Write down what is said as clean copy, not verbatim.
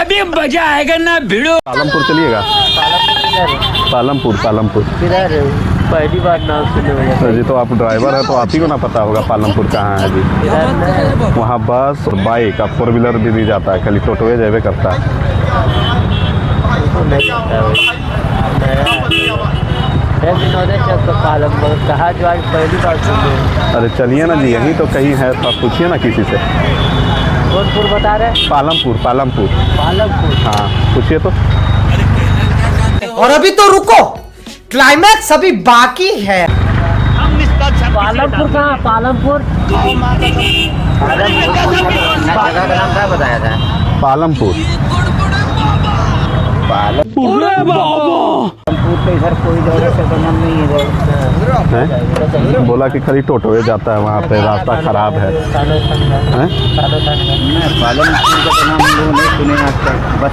अभी मजा आएगा ना भिड़ो। पालमपुर चलिएगा। पालमपुर पालमपुर किधर है? पहली बार नाम सुने हुए सर जी, तो आप ड्राइवर है तो आप ही को ना पता होगा पालमपुर कहाँ है जी। वहाँ बस और बाइक का 4 व्हीलर भी दी जाता है, खाली टोटोए जावे करता है। पालमपुर कहाँ जो आज पहली बार सुने। अरे चलिए ना जी, यहीं तो कहीं है तो आप पूछिए ना किसी से। कौनपुर बता रहे हैं? पालमपुर पालमपुर पालमपुर। हाँ पूछिए तो। और अभी तो रुको, क्लाइमैक्स अभी बाकी है। पालमपुर कहाँ? पालमपुर जगह का नाम क्या बताया था? पालमपुर पालमपुर तो इधर कोई जगह से तो नाम नहीं है। बोला कि खाली टोटोए जाता है, वहाँ पे रास्ता खराब है। पालमपुर का तो नाम हम लोग नहीं सुने आज तक। बस